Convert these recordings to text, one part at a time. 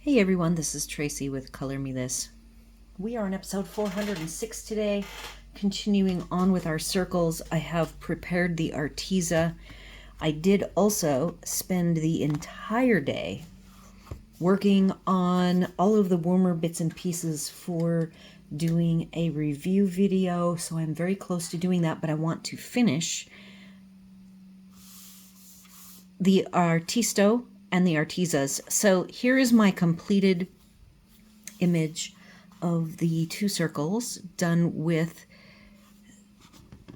Hey everyone, this is Tracy with Color Me This. We are on episode 406 today, continuing on with our circles. I have prepared the Arteza. I did also spend the entire day working on all of the Woomer bits and pieces for doing a review video, so I'm very close to doing that, but I want to finish the Artisto and the Artezas. So here is my completed image of the two circles done with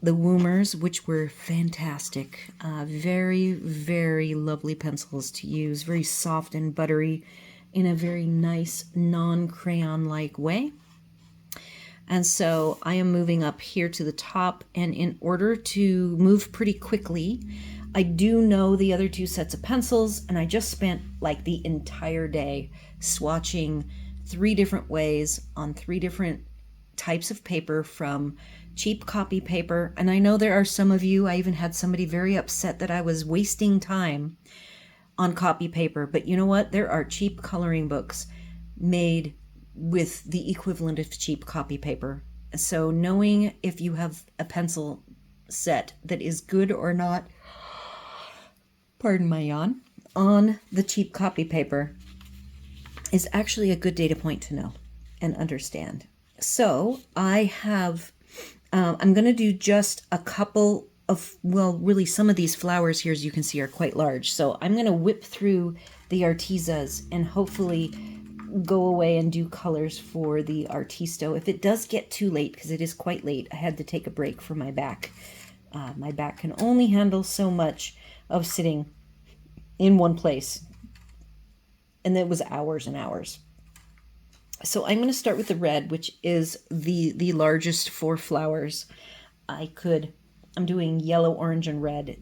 the Woomers, which were fantastic. Very, very lovely pencils to use. Very soft and buttery in a very nice non-crayon-like way. And so I am moving up here to the top, and in order to move pretty quickly, I do know the other two sets of pencils, and I just spent like the entire day swatching 3 different ways on 3 different types of paper from cheap copy paper. And I know there are some of you, I even had somebody very upset that I was wasting time on copy paper, but you know what? There are cheap coloring books made with the equivalent of cheap copy paper. So knowing if you have a pencil set that is good or not, pardon my yawn, on the cheap copy paper is actually a good data point to know and understand. So I have, I'm going to do just a couple of, well, really some of these flowers here, as you can see, are quite large. So I'm going to whip through the Artezas and hopefully go away and do colors for the Artisto. If it does get too late, because it is quite late, I had to take a break for my back. My back can only handle so much of sitting in one place. And it was hours and hours. So I'm going to start with the red, which is the largest 4 flowers. I'm doing yellow, orange, and red,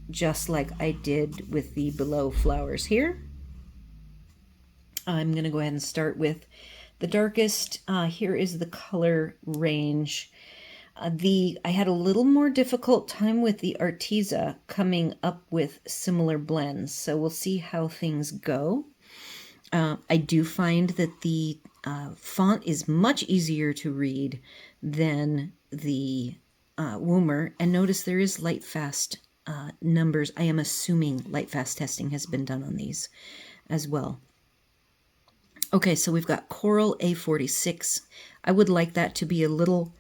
just like I did with the below flowers here. I'm going to go ahead and start with the darkest. Here is the color range. I had a little more difficult time with the Arteza coming up with similar blends, so we'll see how things go. I do find that the font is much easier to read than the Woomer, and notice there is light fast numbers. I am assuming light fast testing has been done on these as well. Okay, so we've got Coral A46. I would like that to be a little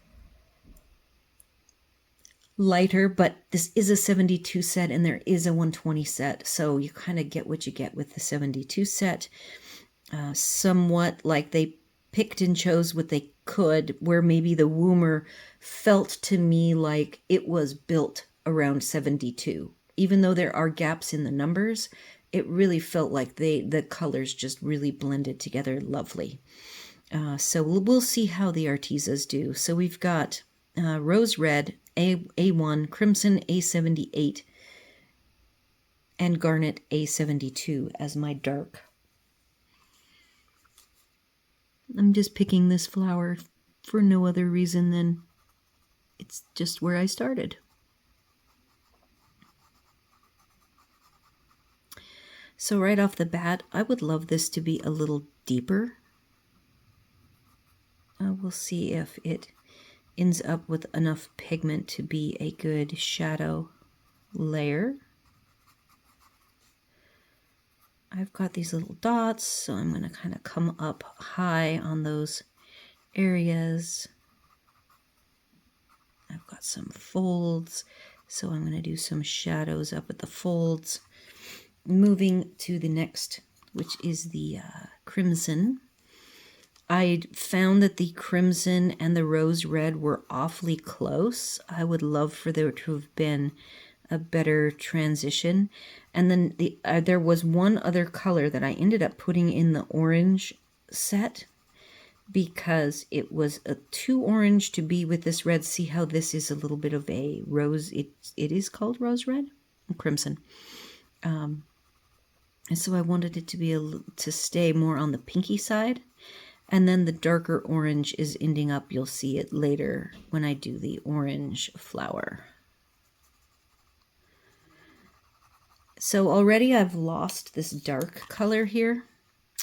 lighter, but this is a 72 set and there is a 120 set, so you kind of get what you get with the 72 set. Somewhat like they picked and chose what they could, where maybe the Woomer felt to me like it was built around 72. Even though there are gaps in the numbers, it really felt like the colors just really blended together lovely. So we'll see how the Artezas do. So we've got Rose Red, A1, Crimson A78, and Garnet A72 as my dark. I'm just picking this flower for no other reason than it's just where I started. So right off the bat, I would love this to be a little deeper. We'll see if it ends up with enough pigment to be a good shadow layer. I've got these little dots, so I'm going to kind of come up high on those areas. I've got some folds, so I'm going to do some shadows up at the folds. Moving to the next, which is the Crimson. I found that the Crimson and the Rose Red were awfully close. I would love for there to have been a better transition. And then there was one other color that I ended up putting in the orange set because it was too orange to be with this red. See how this is a little bit of a rose. It is called Rose Red? Crimson. And so I wanted it to be to stay more on the pinky side. And then the darker orange is ending up, you'll see it later when I do the orange flower. So already I've lost this dark color here.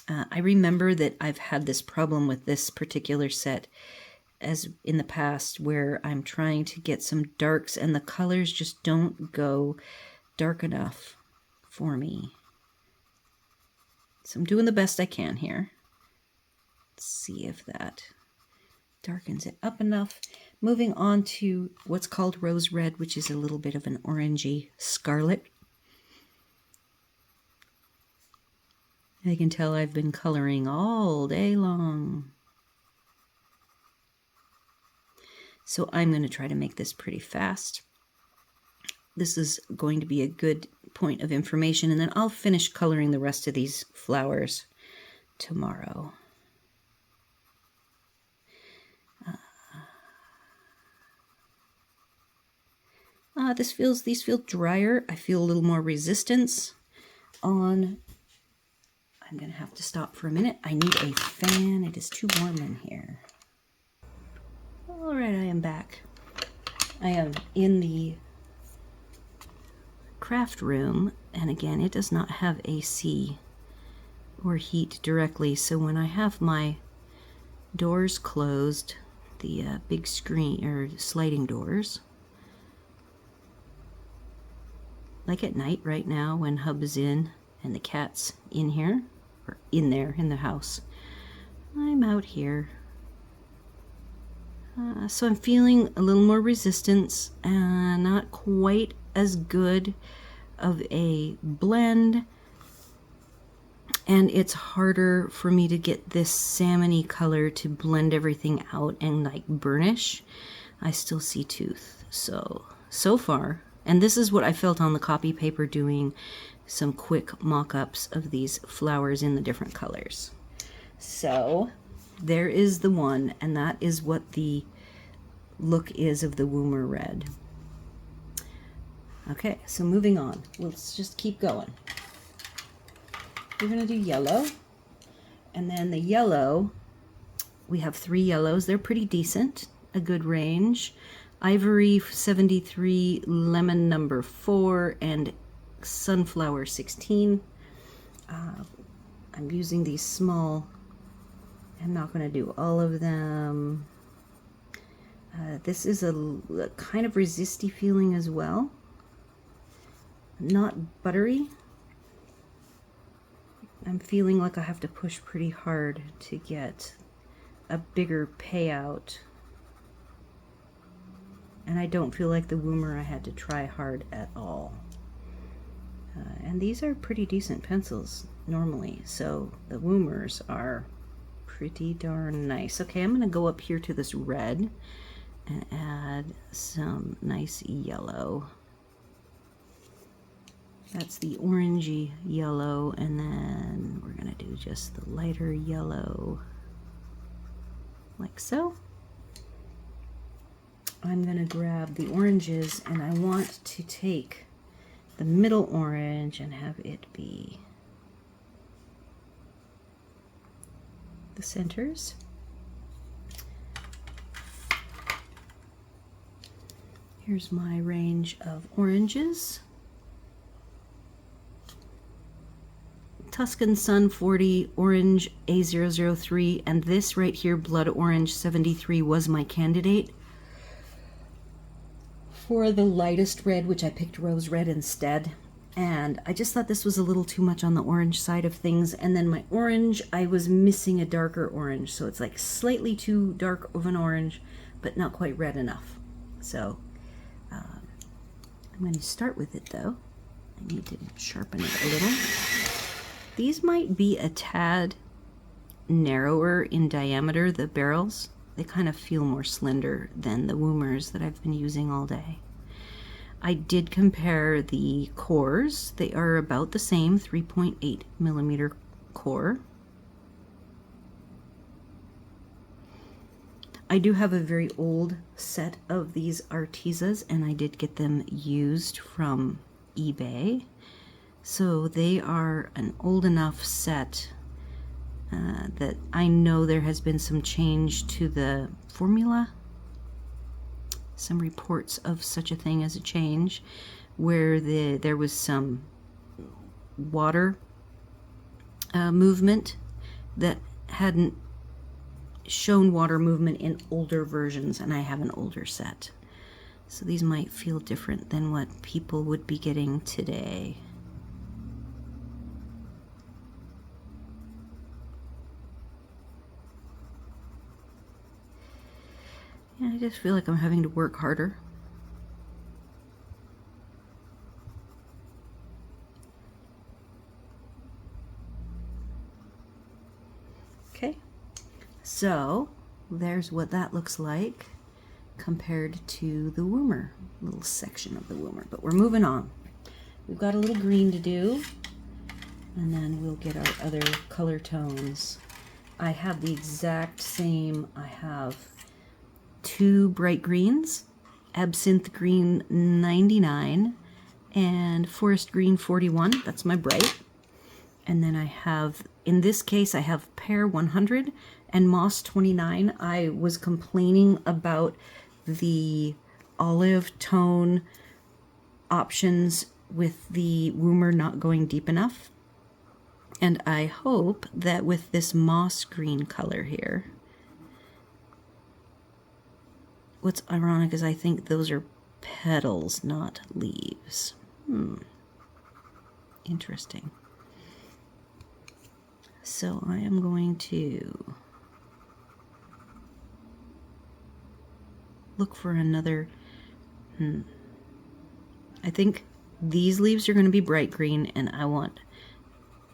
I remember that I've had this problem with this particular set as in the past, where I'm trying to get some darks and the colors just don't go dark enough for me. So I'm doing the best I can here. Let's see if that darkens it up enough. Moving on to what's called rose red, which is a little bit of an orangey scarlet. I can tell I've been coloring all day long. So I'm going to try to make this pretty fast. This is going to be a good point of information, and then I'll finish coloring the rest of these flowers tomorrow. These feel drier. I feel a little more resistance on. I'm going to have to stop for a minute. I need a fan. It is too warm in here. All right, I am back. I am in the craft room, and again, it does not have AC or heat directly, so when I have my doors closed, the big screen or sliding doors, like at night right now when Hub is in and the cat's in here, or in there in the house, I'm out here. So I'm feeling a little more resistance, and not quite as good of a blend, and it's harder for me to get this salmony color to blend everything out and like burnish. I still see tooth. So far, and this is what I felt on the copy paper doing some quick mock-ups of these flowers in the different colors. So there is the one, and that is what the look is of the Woomer red. Okay, so moving on. Let's just keep going. We're going to do yellow. And then the yellow, we have 3 yellows. They're pretty decent, a good range. Ivory 73, lemon number 4, and sunflower 16. I'm using these small. I'm not going to do all of them. This is a kind of resisty feeling as well. Not buttery. I'm feeling like I have to push pretty hard to get a bigger payout. And I don't feel like the Woomer I had to try hard at all. And these are pretty decent pencils normally, so the Woomers are pretty darn nice. Okay, I'm going to go up here to this red and add some nice yellow. That's the orangey yellow, and then we're going to do just the lighter yellow, like so. I'm going to grab the oranges, and I want to take the middle orange and have it be the centers. Here's my range of oranges. Tuscan Sun 40, Orange A003, and this right here, Blood Orange 73, was my candidate for the lightest red, which I picked Rose Red instead. And I just thought this was a little too much on the orange side of things. And then my orange, I was missing a darker orange. So it's like slightly too dark of an orange, but not quite red enough. So I'm going to start with it though. I need to sharpen it a little. These might be a tad narrower in diameter, the barrels. They kind of feel more slender than the Woomers that I've been using all day. I did compare the cores. They are about the same, 3.8 millimeter core. I do have a very old set of these Artezas, and I did get them used from eBay. So they are an old enough set that I know there has been some change to the formula. Some reports of such a thing as a change, where there was some water movement that hadn't shown water movement in older versions, and I have an older set. So these might feel different than what people would be getting today. Yeah, I just feel like I'm having to work harder. Okay, so there's what that looks like compared to the Woomer, little section of the Woomer. But we're moving on. We've got a little green to do, and then we'll get our other color tones. I have the exact same. I have 2 bright greens, absinthe green 99, and forest green 41. That's my bright. And then I have, in this case, I have pear 100 and moss 29. I was complaining about the olive tone options with the Woomer not going deep enough. And I hope that with this moss green color here, what's ironic is I think those are petals, not leaves. Interesting. So I am going to look for another, I think these leaves are going to be bright green, and I want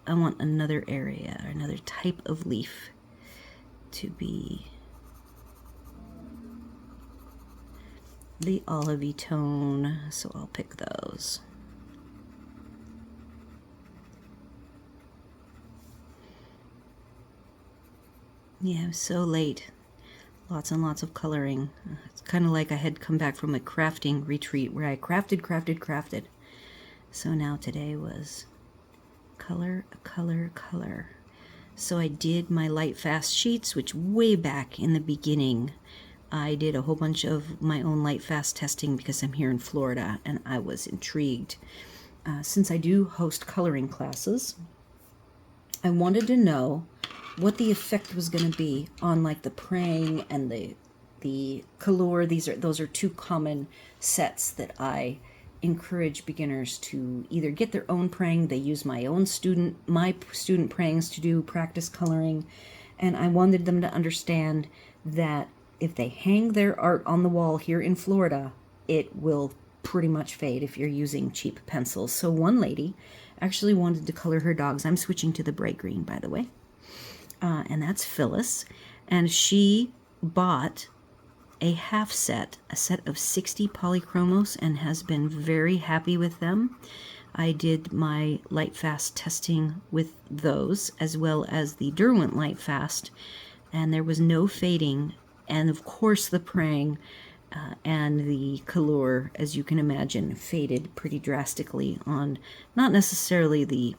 another area, or another type of leaf to be the olivey tone, so I'll pick those. Yeah, it was so late. Lots and lots of coloring. It's kind of like I had come back from a crafting retreat where I crafted. So now today was color, color, color. So I did my light fast sheets, which way back in the beginning, I did a whole bunch of my own light fast testing because I'm here in Florida and I was intrigued. Since I do host coloring classes, I wanted to know what the effect was going to be on like the praying and the color. Those are 2 common sets that I encourage beginners to either get their own praying. They use my student prayings to do practice coloring, and I wanted them to understand that if they hang their art on the wall here in Florida, it will pretty much fade if you're using cheap pencils. So one lady actually wanted to color her dogs. I'm switching to the bright green, by the way. And that's Phyllis, and she bought a half set, a set of 60 polychromos, and has been very happy with them. I did my light fast testing with those, as well as the Derwent light fast, and there was no fading, and of course the praying and the color, as you can imagine, faded pretty drastically on not necessarily the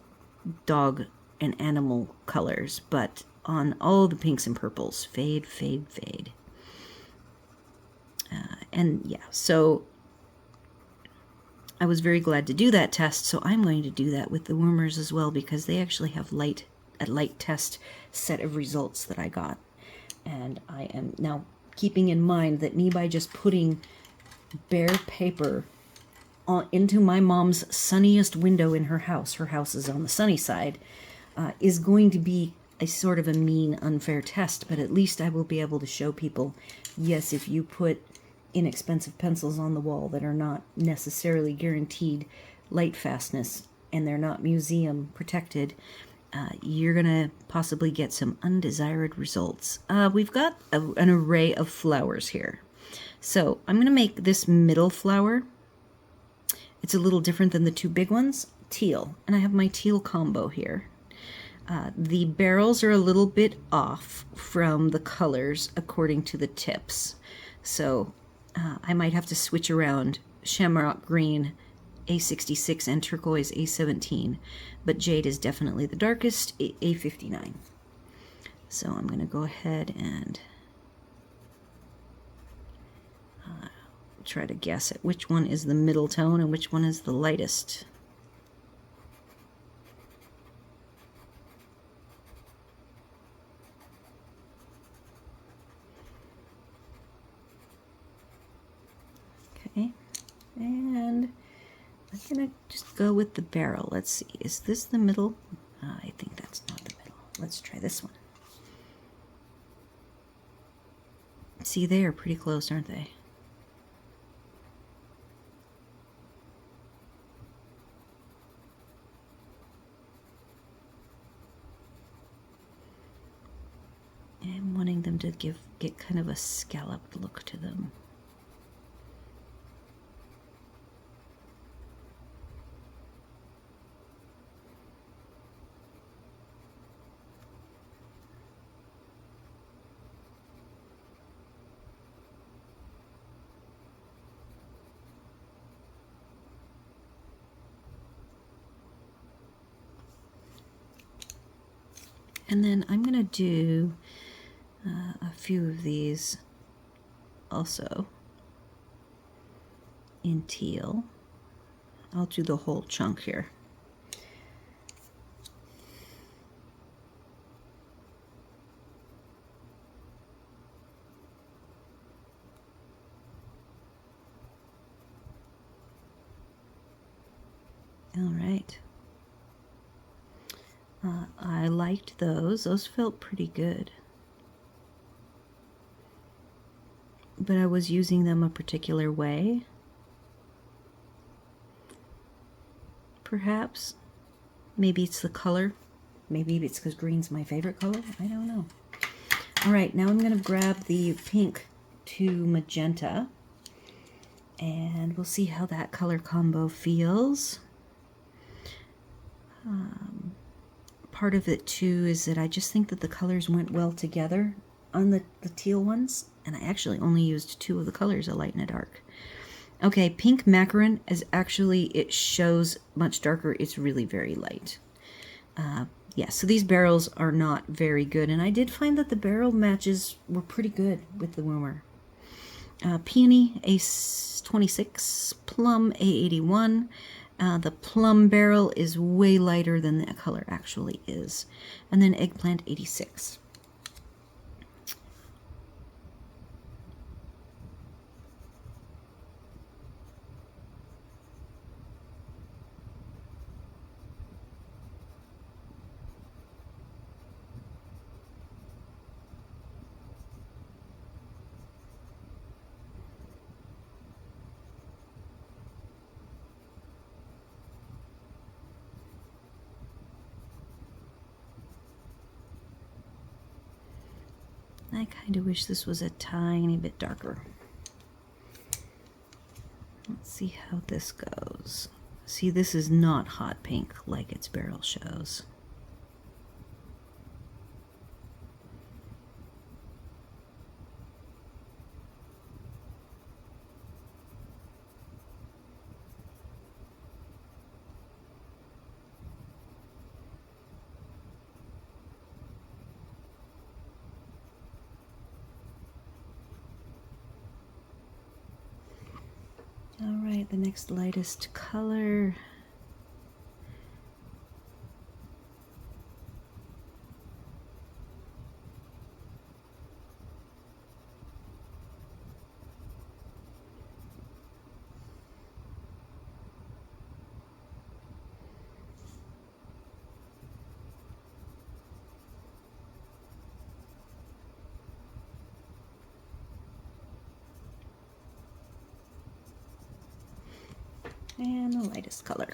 dog and animal colors, but on all the pinks and purples. Fade, fade, fade. And yeah, so I was very glad to do that test, so I'm going to do that with the Woomers as well, because they actually have a light test set of results that I got. And I am now keeping in mind that me by just putting bare paper into my mom's sunniest window in her house is on the sunny side, is going to be a sort of a mean, unfair test, but at least I will be able to show people, yes, if you put inexpensive pencils on the wall that are not necessarily guaranteed light fastness and they're not museum protected, you're going to possibly get some undesired results. We've got an array of flowers here. So I'm going to make this middle flower. It's a little different than the 2 big ones, teal, and I have my teal combo here. The barrels are a little bit off from the colors according to the tips. So I might have to switch around shamrock green A66 and turquoise A17, but jade is definitely the darkest, A59. So I'm going to go ahead and try to guess at which one is the middle tone and which one is the lightest. I'm gonna just go with the barrel. Let's see, is this the middle? I think that's not the middle. Let's try this one. See, they are pretty close, aren't they? I'm wanting them to get kind of a scalloped look to them. And then I'm going to do a few of these also in teal. I'll do the whole chunk here. All right. I liked those. Those felt pretty good. But I was using them a particular way. Perhaps. Maybe it's the color. Maybe it's because green's my favorite color. I don't know. All right, now I'm going to grab the pink to magenta. And we'll see how that color combo feels. Part of it too is that I just think that the colors went well together on the teal ones, and I actually only used 2 of the colors, a light and a dark. Okay, pink macaron is actually, it shows much darker. It's really very light. Yeah, so these barrels are not very good, and I did find that the barrel matches were pretty good with the Woomer. Peony A26, Plum A81. The plum barrel is way lighter than that color actually is. And then eggplant 86. I kind of wish this was a tiny bit darker. Let's see how this goes. See, this is not hot pink like its barrel shows. All right, the next lightest color. And the lightest color.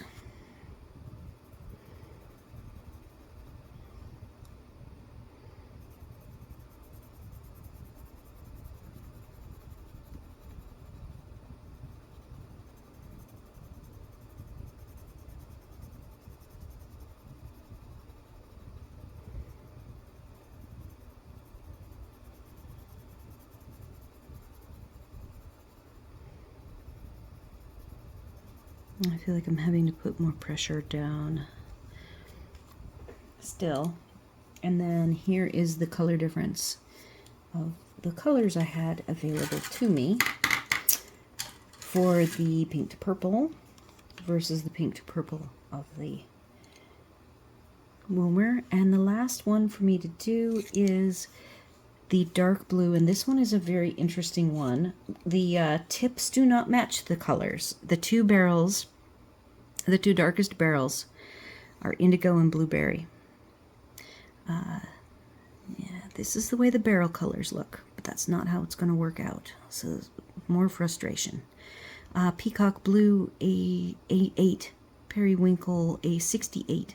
I feel like I'm having to put more pressure down still. And then here is the color difference of the colors I had available to me for the pink to purple versus the pink to purple of the Woomer. And the last one for me to do is the dark blue, and this one is a very interesting one. The tips do not match the colors. The 2 barrels The two darkest barrels are indigo and blueberry. Yeah, this is the way the barrel colors look, but that's not how it's going to work out. So more frustration. Peacock blue A8, periwinkle A68,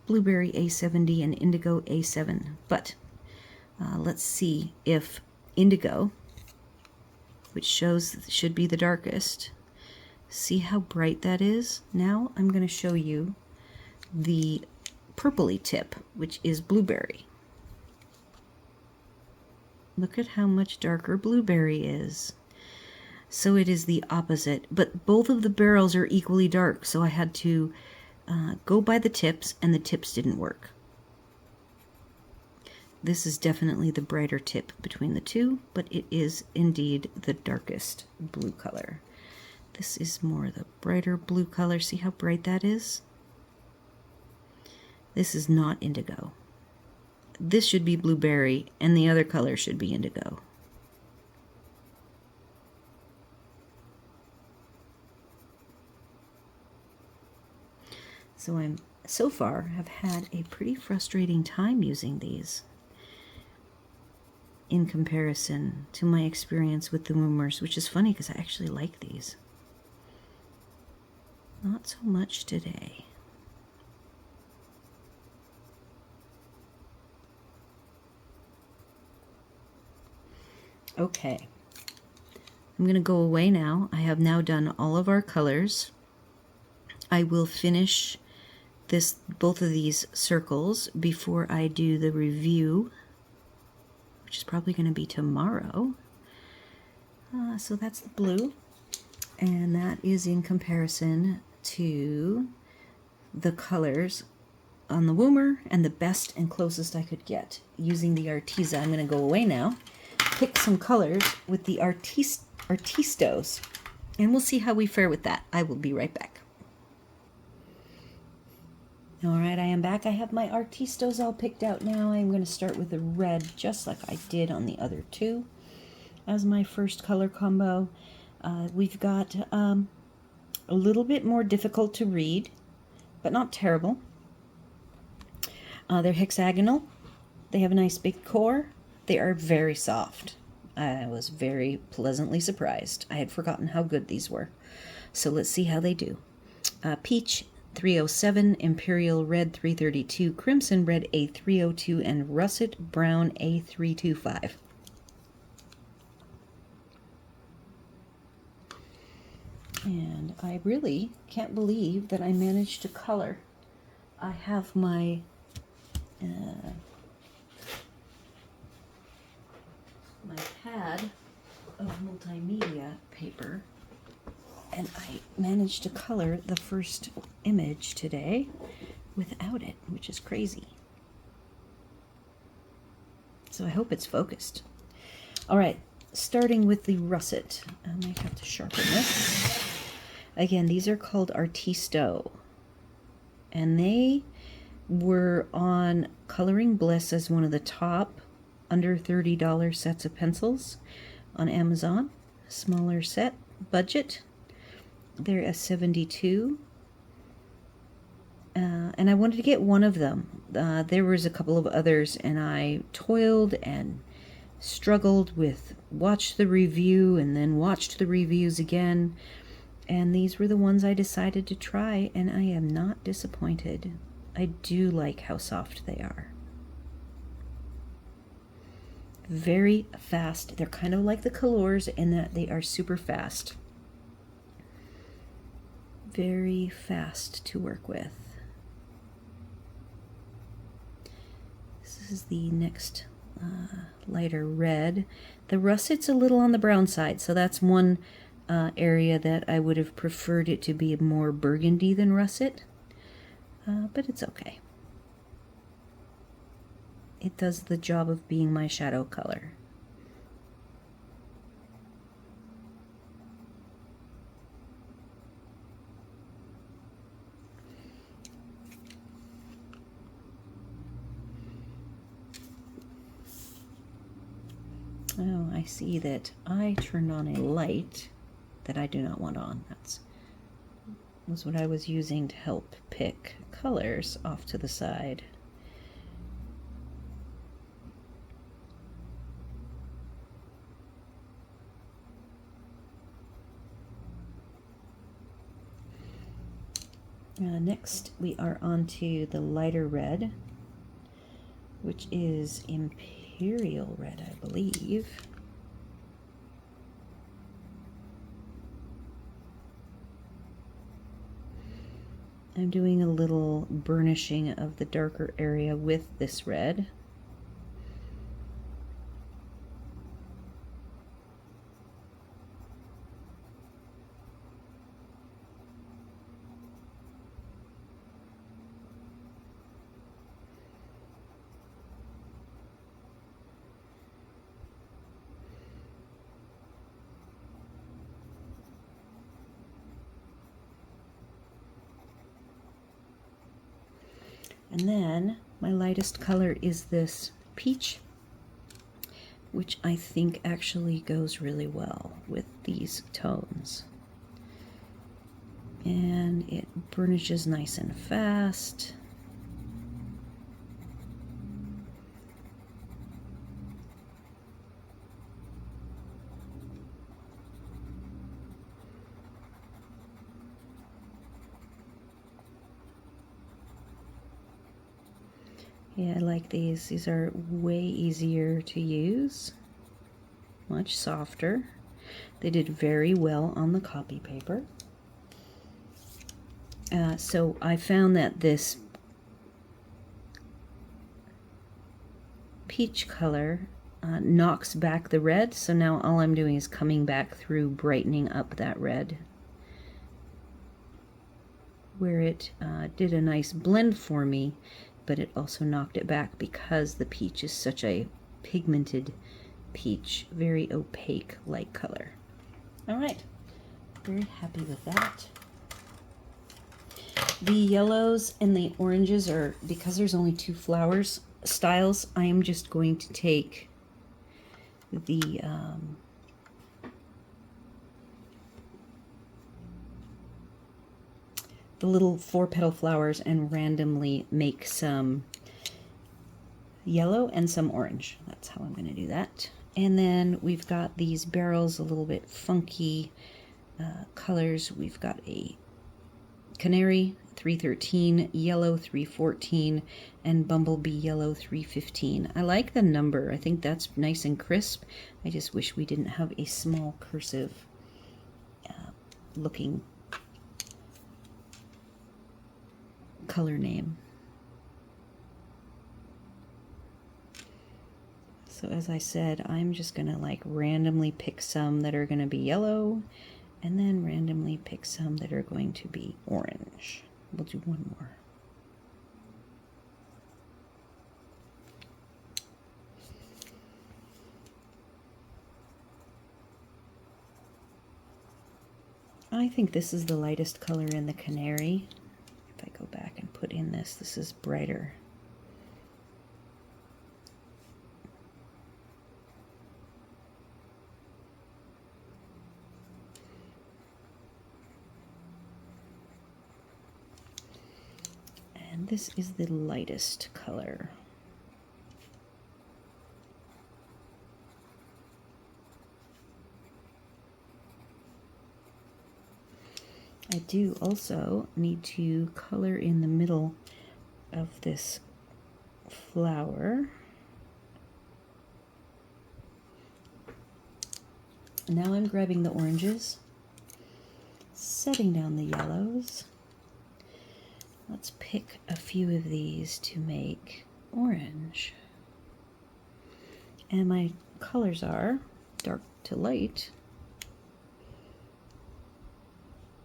blueberry A70, and indigo A7. But let's see if indigo, which should be the darkest, see how bright that is? Now I'm going to show you the purpley tip, which is blueberry. Look at how much darker blueberry is. So it is the opposite, but both of the barrels are equally dark, so I had to go by the tips, and the tips didn't work. This is definitely the brighter tip between the two, but it is indeed the darkest blue color. This is more the brighter blue color. See how bright that is? This is not indigo. This should be blueberry, and the other color should be indigo. So I'm so far have had a pretty frustrating time using these in comparison to my experience with the Woomers, which is funny because I actually like these. Not so much today. Okay, I'm going to go away now. I have now done all of our colors. I will finish both of these circles before I do the review, which is probably going to be tomorrow. So that's the blue, and that is in comparison to the colors on the Woomer and the best and closest I could get using the Arteza. I'm going to go away now, pick some colors with the Artistos, and we'll see how we fare with that. I will be right back. All right, I am back. I have my Artistos all picked out now. I'm going to start with the red, just like I did on the other two, as my first color combo. We've got a little bit more difficult to read, but not terrible. They're hexagonal. They have a nice big core. They are very soft. I was very pleasantly surprised. I had forgotten how good these were. So let's see how they do. Peach 307, Imperial Red 332, Crimson Red A302, and Russet Brown A325. And I really can't believe that I managed to color. I have my my pad of multimedia paper, and I managed to color the first image today without it, which is crazy. So I hope it's focused. All right, starting with the russet. I might have to sharpen this. Again, these are called Artisto, and they were on Coloring Bliss as one of the top under $30 sets of pencils on Amazon. Smaller set, budget. They're a 72. And I wanted to get one of them. There was a couple of others, and I toiled and struggled with watched the review and then watched the reviews again. And these were the ones I decided to try, and I am not disappointed. I do like how soft they are. Very fast. They're kind of like the colors in that they are super fast. Very fast to work with. This is the next lighter red. The russet's a little on the brown side, so that's one area that I would have preferred it to be more burgundy than russet, but it's okay. It does the job of being my shadow color. Oh, I see that I turned on a light that I do not want on. That's was what I was using to help pick colors off to the side. Next, we are on to the lighter red, which is Imperial Red, I believe. I'm doing a little burnishing of the darker area with this red. And then my lightest color is this peach, which I think actually goes really well with these tones. And it burnishes nice and fast. Yeah, I like these. These are way easier to use, much softer. They did very well on the copy paper. So I found that this peach color knocks back the red, so now all I'm doing is coming back through, brightening up that red. Where it did a nice blend for me, but it also knocked it back because the peach is such a pigmented peach, very opaque light color. All right, very happy with that. The yellows and the oranges are, because there's only 2 flowers styles, I am just going to take the little 4-petal flowers and randomly make some yellow and some orange. That's how I'm going to do that. And then we've got these barrels, a little bit funky colors. We've got a canary 313, yellow 314, and bumblebee yellow 315. I like the number. I think that's nice and crisp. I just wish we didn't have a small cursive looking color name. So as I said, I'm just gonna like randomly pick some that are gonna be yellow and then randomly pick some that are going to be orange. We'll do one more. I think this is the lightest color in the canary. If I go back and put in this is brighter. And this is the lightest color. I do also need to color in the middle of this flower. Now I'm grabbing the oranges, setting down the yellows. Let's pick a few of these to make orange. And my colors are dark to light.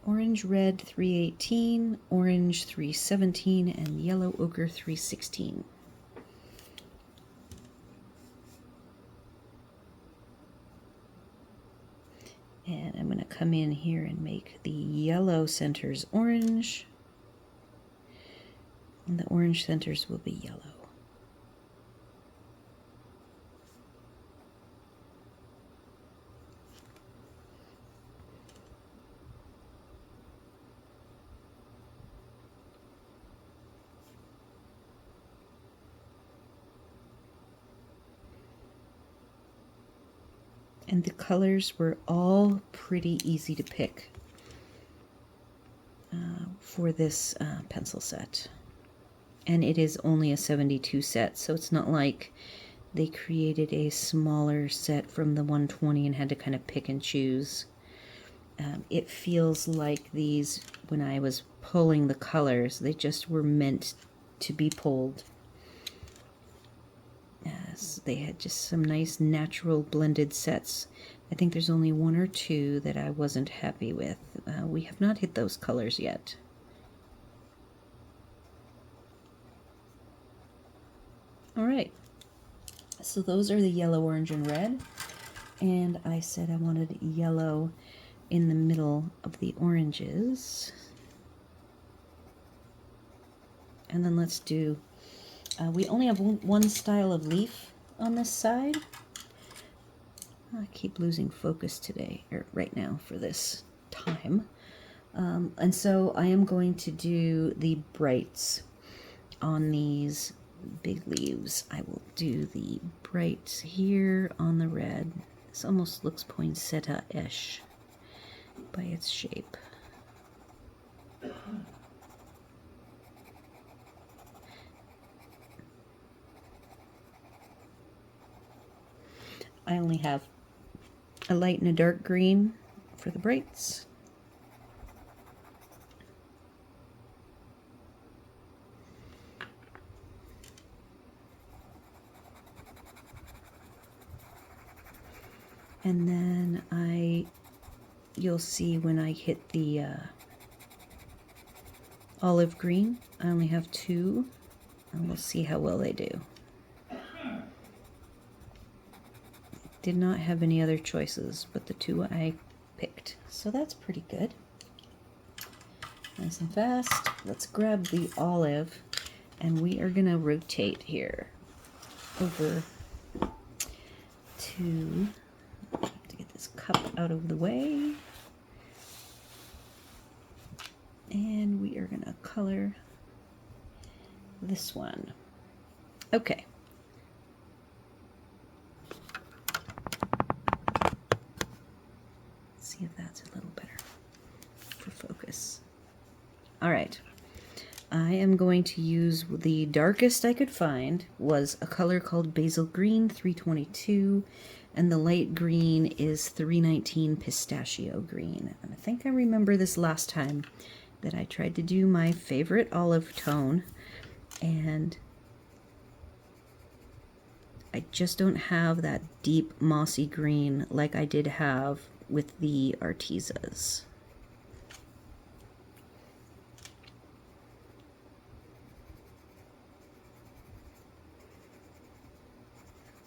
Orange red 318, orange 317, and yellow ochre 316. And I'm going to come in here and make the yellow centers orange, and the orange centers will be yellow. And the colors were all pretty easy to pick for this pencil set. And it is only a 72 set, so it's not like they created a smaller set from the 120 and had to kind of pick and choose. It feels like these, when I was pulling the colors, they just were meant to be pulled. Yes, they had just some nice natural blended sets. I think there's only one or two that I wasn't happy with. We have not hit those colors yet. All right, so those are the yellow, orange, and red. And I said I wanted yellow in the middle of the oranges. And then let's do, we only have one style of leaf on this side. I keep losing focus today, or right now for this time. And so I am going to do the brights on these big leaves. I will do the brights here on the red. This almost looks poinsettia-ish by its shape. I only have a light and a dark green for the brights. And then you'll see when I hit the olive green, I only have two, and we'll see how well they do. Did not have any other choices but the two I picked, so that's pretty good. Nice and fast. Let's grab the olive, and we are gonna rotate here over to get this cup out of the way. And we are gonna color this one. Okay. Let's see if that's a little better for focus. All right. I am going to use the darkest I could find was a color called Basil Green 322, and the light green is 319 Pistachio Green. And I think I remember this last time that I tried to do my favorite olive tone, and I just don't have that deep mossy green like I did have with the Artezas.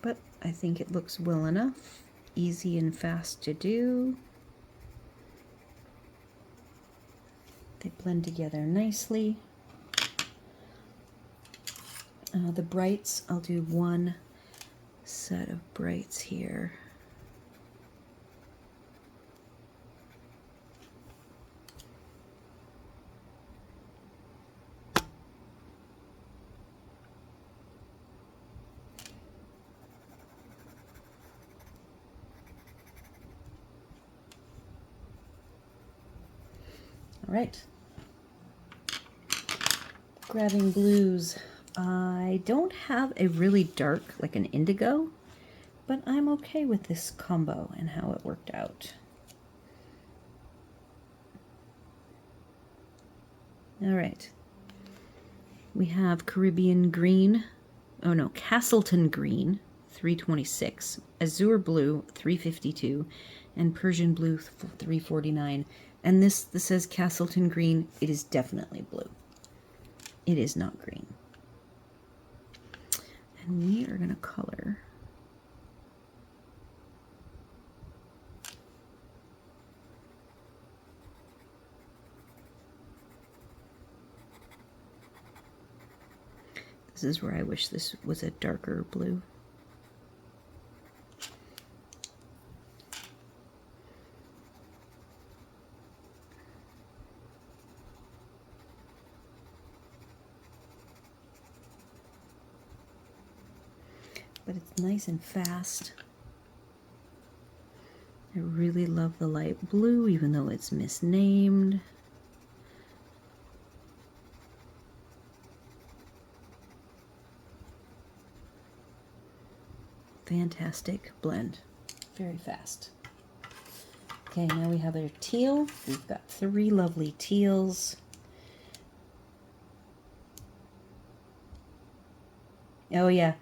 But I think it looks well enough, easy and fast to do. They blend together nicely. The brights, I'll do one set of brights here. All right. Grabbing blues. I don't have a really dark, like an indigo, but I'm okay with this combo and how it worked out. All right. We have Caribbean green, oh no, Castleton green, 326, Azure blue, 352, and Persian blue, 349. And this says Castleton green. It is definitely blue. It is not green. And we are going to color this is where I wish this was a darker blue. But it's nice and fast. I really love the light blue, even though it's misnamed. Fantastic blend. Very fast. Okay, now we have our teal. We've got 3 lovely teals. Oh yeah,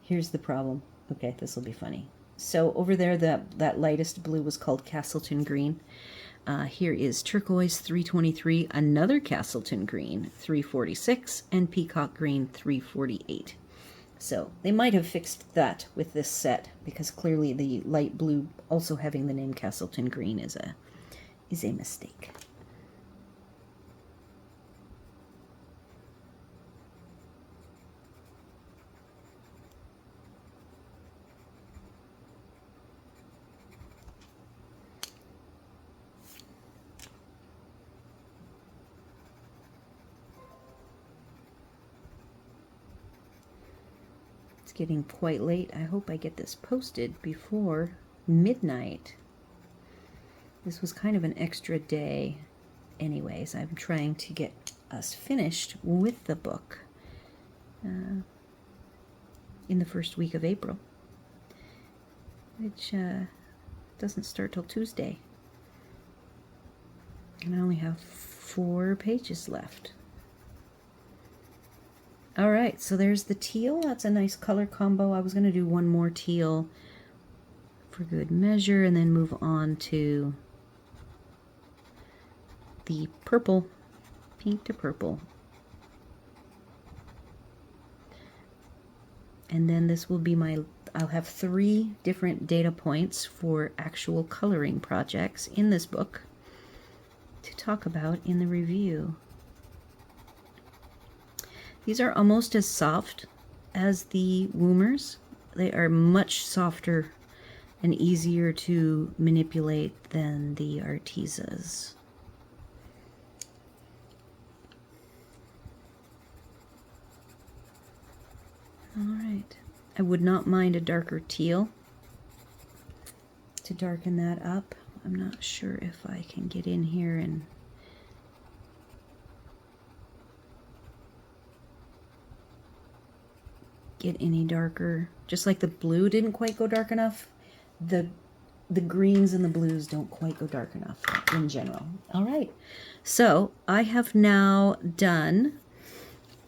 here's the problem. Okay, this will be funny. So over there, that lightest blue was called Castleton Green. Here is Turquoise 323, another Castleton Green 346, and Peacock Green 348. So they might have fixed that with this set, because clearly the light blue also having the name Castleton Green is a mistake. Getting quite late. I hope I get this posted before midnight. This was kind of an extra day anyways. I'm trying to get us finished with the book in the first week of April, which doesn't start till Tuesday. And I only have 4 pages left. All right, so there's the teal. That's a nice color combo. I was going to do one more teal for good measure and then move on to the purple, pink to purple. And then this will be I'll have 3 different data points for actual coloring projects in this book to talk about in the review. These are almost as soft as the Woomers. They are much softer and easier to manipulate than the Artezas. All right. I would not mind a darker teal to darken that up. I'm not sure if I can get in here and get any darker. Just like the blue didn't quite go dark enough, the greens and the blues don't quite go dark enough in general. All right, so I have now done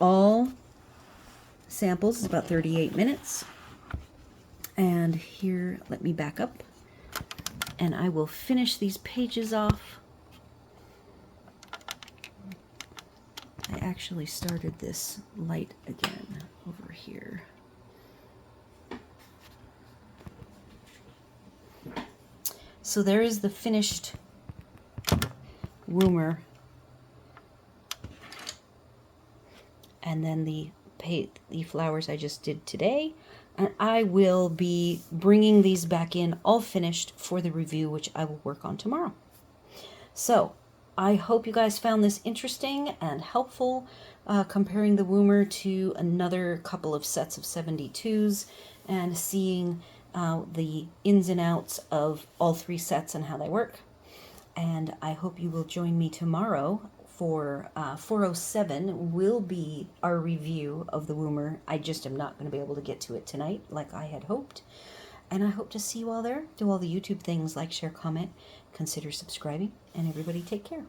all samples. It's about 38 minutes. And here, let me back up and I will finish these pages off. I actually started this light again over here. So there is the finished Woomer, and then the flowers I just did today. And I will be bringing these back in all finished for the review, which I will work on tomorrow. So I hope you guys found this interesting and helpful, comparing the Woomer to another couple of sets of 72s and seeing the ins and outs of all 3 sets and how they work. And I hope you will join me tomorrow for 407 will be our review of the Woomer. I just am not going to be able to get to it tonight like I had hoped. And I hope to see you all there. Do all the YouTube things, like, share, comment, consider subscribing, and everybody take care.